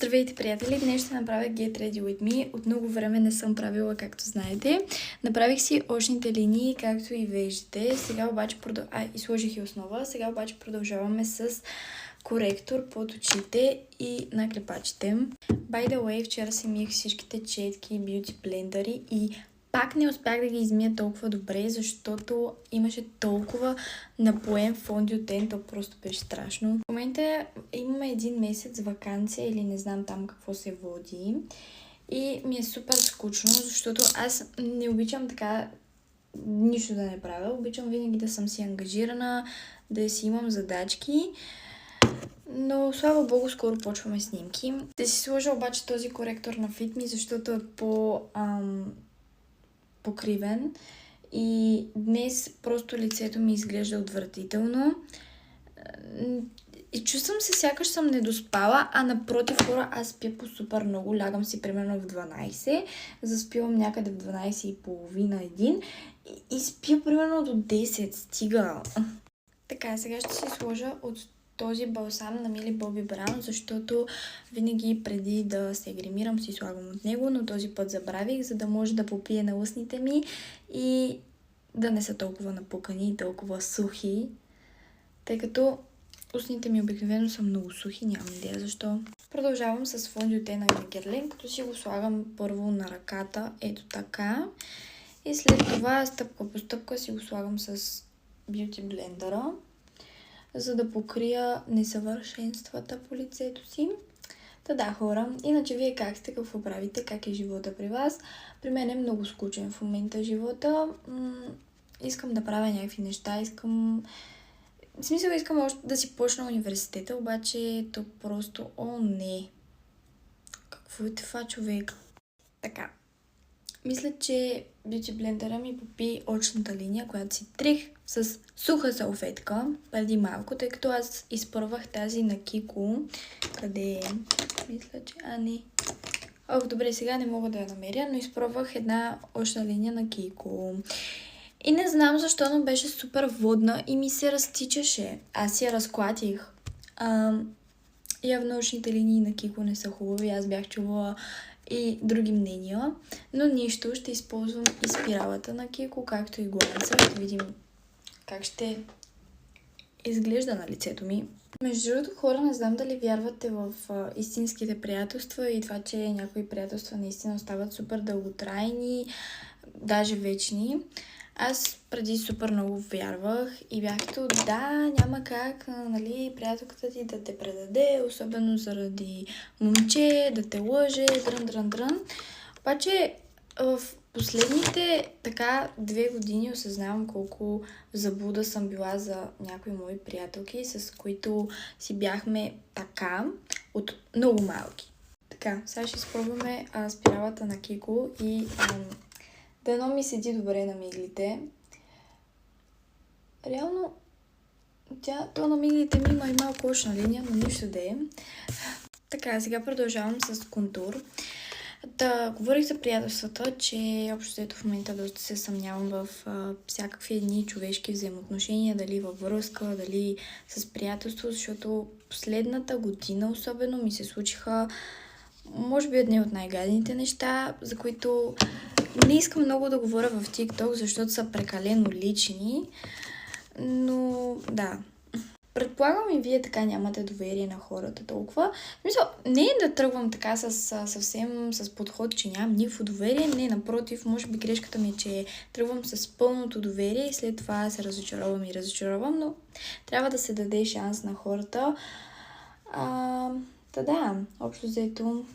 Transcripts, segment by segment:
Здравейте, приятели! Днес ще направя Get Ready With Me. От много време не съм правила, както знаете. Направих си очните линии, както и виждате. Сега обаче и сложих и основа. Сега обаче продължаваме с коректор под очите и на клепачите. By the way, вчера си миях всичките четки, бюти блендъри и пак не успях да ги измия толкова добре, защото имаше толкова напоен фондиотен, то просто беше страшно. В момента имаме един месец ваканция или не знам там какво се води и ми е супер скучно, защото аз не обичам така нищо да не правя. Обичам винаги да съм си ангажирана, да си имам задачки. Но слава богу, скоро почваме снимки. Да си сложа обаче този коректор на Fit Me, защото е покривен и днес просто лицето ми изглежда отвратително и чувствам се сякаш съм недоспала, а напротив хора, аз спя по супер много, лягам си примерно в 12, заспивам някъде в 12:30, 1 и спя примерно до 10, стига. Така, сега ще си сложа от този балсам на Millie Bobby Brown, защото винаги преди да се гримирам си слагам от него, но този път забравих, за да може да попие на устните ми и да не са толкова напукани и толкова сухи, тъй като устните ми обикновено са много сухи, нямам идея защо. Продължавам с фондиотена на Guerlain, като си го слагам първо на ръката, ето така, и след това стъпка по стъпка си го слагам с бюти блендъра, за да покрия несъвършенствата по лицето си. Да, хора, иначе вие как сте, какво правите, как е живота при вас? При мен е много скучен в момента живота. Искам да правя някакви неща, искам още да си почна университета, обаче то просто, не. Какво е това, човек? Така. Мисля, че бюти блендъра ми попи очната линия, която си трих с суха салфетка преди малко, тъй като аз изпървах тази на Кико. Къде е? Мисля, че... не. Добре, сега не мога да я намеря, но изпробвах една очна линия на Кико. И не знам защо, но беше супер водна и ми се разтичаше. Аз я разклатих. Явно очните линии на Кико не са хубави, аз бях чувала и други мнения, но нищо, ще използвам и спиралата на Кико, както и гланца. Ще видим как ще изглежда на лицето ми. Между другото, хора, не знам дали вярвате в истинските приятелства и това, че някои приятелства наистина остават супер дълготрайни, даже вечни. Аз преди супер много вярвах и бях като, няма как, приятелката ти да те предаде, особено заради момче, да те лъже, дрън. Обаче в последните 2 години осъзнавам колко заблуда съм била за някои мои приятелки, с които си бяхме така от много малки. Така, сега ще изпробваме спиралата на Кико и дано ми седи добре на миглите. Реално, то на миглите ми има и малко очна линия, но нищо да е. Така, сега продължавам с контур. Говорих за приятелствата, че общо в момента доста се съмнявам в всякакви едни човешки взаимоотношения, дали във връзка, дали с приятелство, защото последната година особено ми се случиха може би едни от най-гадните неща, за които не искам много да говоря в TikTok, защото са прекалено лични, но да. Предполагам и вие така нямате доверие на хората толкова. Не е да тръгвам така съвсем с подход, че нямам никакво доверие. Не, напротив, може би грешката ми е, че тръгвам с пълното доверие и след това се разочаровам, но трябва да се даде шанс на хората. Общо взето.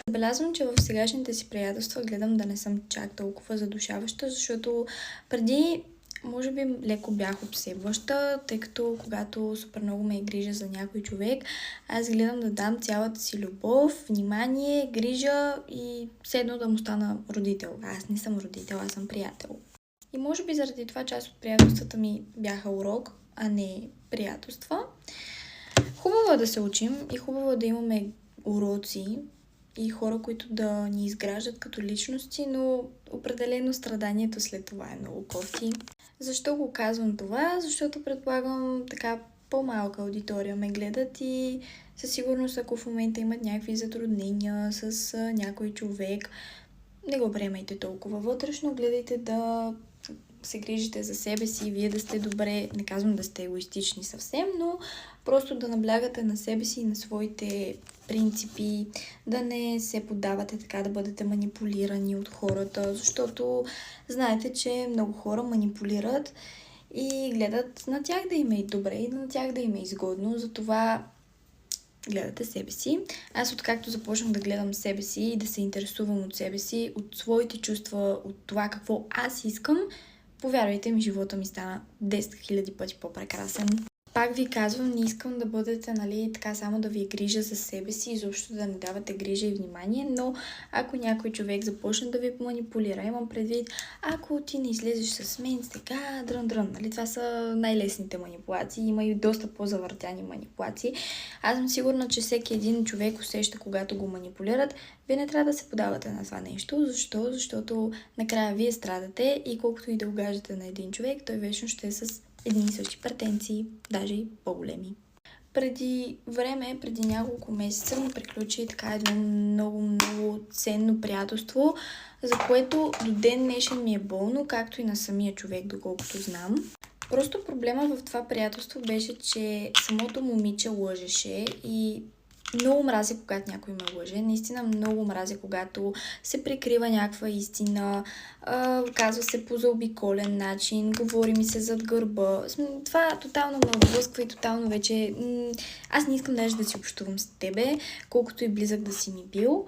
Забелязвам, че в сегашните си приятелства гледам да не съм чак толкова задушаваща, защото преди може би леко бях обсебваща, тъй като когато супер много ме е грижа за някой човек, аз гледам да дам цялата си любов, внимание, грижа и все едно да му стана родител. Аз не съм родител, аз съм приятел. И може би заради това част от приятелствата ми бяха урок, а не приятелства. Хубаво е да се учим и хубаво е да имаме уроци и хора, които да ни изграждат като личности, но определено страданието след това е много кофти. Защо го казвам това? Защото предполагам така по-малка аудитория ме гледат и Със сигурност, ако в момента имат някакви затруднения с някой човек, не го приемайте толкова вътрешно, гледайте да се грижите за себе си, вие да сте добре, не казвам да сте егоистични съвсем, но просто да наблягате на себе си и на своите принципи, да не се поддавате така, да бъдете манипулирани от хората, защото знаете, че много хора манипулират и гледат на тях да им е добре и на тях да им е изгодно, затова гледате себе си. Аз откакто започнах да гледам себе си и да се интересувам от себе си, от своите чувства, от това какво аз искам, повярвайте ми, живота ми стана 10 000 пъти по-прекрасен. Пак ви казвам, не искам да бъдете, така само да ви е грижа за себе си, изобщо да не давате грижа и внимание, но ако някой човек започне да ви манипулира, имам предвид, ако ти не излезеш с мен сега, дрън, това са най-лесните манипулации, има и доста по-завъртяни манипулации. Аз съм сигурна, че всеки един човек усеща, когато го манипулират. Вие не трябва да се подавате на това нещо. Защо? Защото накрая вие страдате и колкото и да угаждате на един човек, той вечно ще е с едни и същи претенции, даже и по-големи. Преди няколко месеца ми приключи така едно много ценно приятелство, за което до ден днешен ми е болно, както и на самия човек, доколкото знам. Просто проблема в това приятелство беше, че самото момиче лъжеше и много мразя, когато някой ме лъже. Наистина много мразя, когато се прикрива някаква истина, казва се по заобиколен начин, говори ми се зад гърба. Това тотално ме отблъсква и тотално вече... Аз не искам даже да си общувам с тебе, колкото и близък да си ми бил.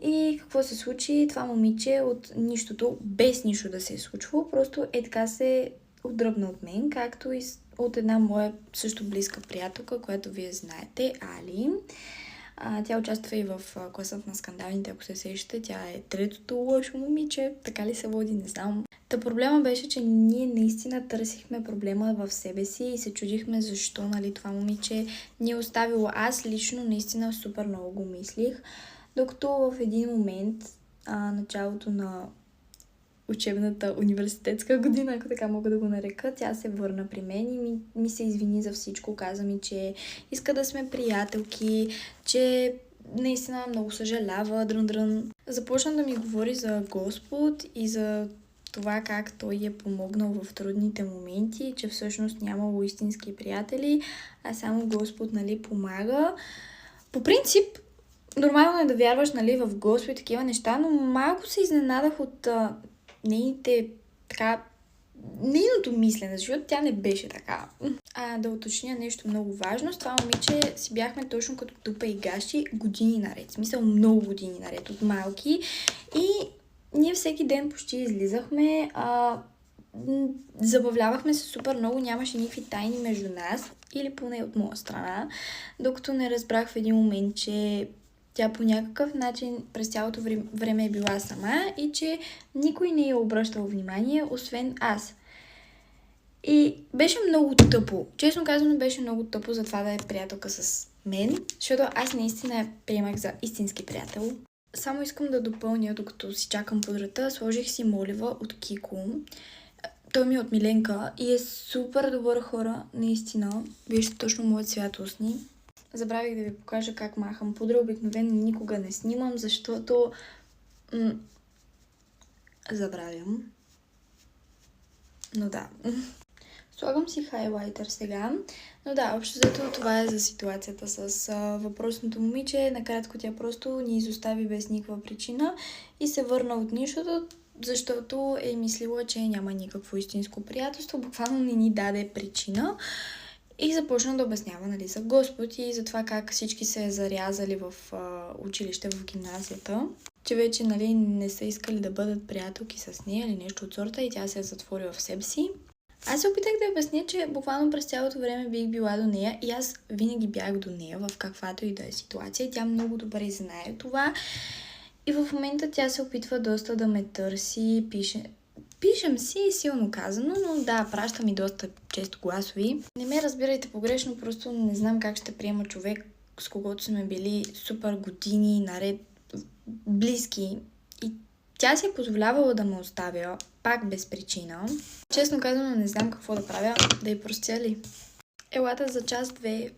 И какво се случи? Това момиче от нищото, без нищо да се е случвало, просто така се отдръпна от мен, както и от една моя също близка приятелка, която вие знаете, Али. Тя участва и в класът на скандалните, ако се сещате. Тя е третото лошо момиче, така ли се води, не знам. Та проблема беше, че ние наистина търсихме проблема в себе си и се чудихме защо това момиче ни е оставило. Аз лично наистина супер много го мислих, докато в един момент, началото на учебната университетска година, ако така мога да го нарека, тя се върна при мен и ми се извини за всичко. Каза ми, че иска да сме приятелки, че наистина много съжалява, дрън. Започна да ми говори за Господ и за това как той е помогнал в трудните моменти, че всъщност нямало истински приятели, а само Господ, помага. По принцип, нормално е да вярваш, в Господ и такива неща, но малко се изненадах от нейното мислене, защото тя не беше така. Да уточня нещо много важно. С това момиче си бяхме точно като тупа и гащи години наред. В смисъл много години наред от малки. И ние всеки ден почти излизахме, забавлявахме се супер много, нямаше никакви тайни между нас, или поне от моя страна, докато не разбрах в един момент, че тя по някакъв начин през цялото време е била сама и че никой не е обръщал внимание, освен аз. И беше много тъпо. Честно казано, беше много тъпо за това да е приятелка с мен, защото аз наистина я приемах за истински приятел. Само искам да допълня, докато си чакам пудрата, сложих си молива от Кико. Той ми е от Миленка и е супер добър хора, наистина. Вижте точно моят цвят устни. Забравих да ви покажа как махам пудра. Обикновено никога не снимам, защото забравям. Но да. Слагам си хайлайтер сега. Но да, общо взето това е за ситуацията с въпросното момиче. Накратко тя просто ни изостави без никаква причина и се върна от нищото, защото е мислила, че няма никакво истинско приятелство. Буквално не ни даде причина. И започна да обяснява за Господ и за това как всички се зарязали в училище, в гимназията. Че вече не са искали да бъдат приятелки с нея или нещо от сорта и тя се е затворила в себе си. Аз се опитах да обясня, че буквално през цялото време бих била до нея и аз винаги бях до нея в каквато и да е ситуация. Тя много добре знае това и в момента тя се опитва доста да ме търси, Пишем си, силно казано, но да, праща ми доста често гласови. Не ме разбирайте погрешно, просто не знам как ще приема човек, с когото сме били супер години наред близки. И тя си е позволявала да ме оставя, пак без причина. Честно казано, не знам какво да правя, да я простя ли. Елата за час 2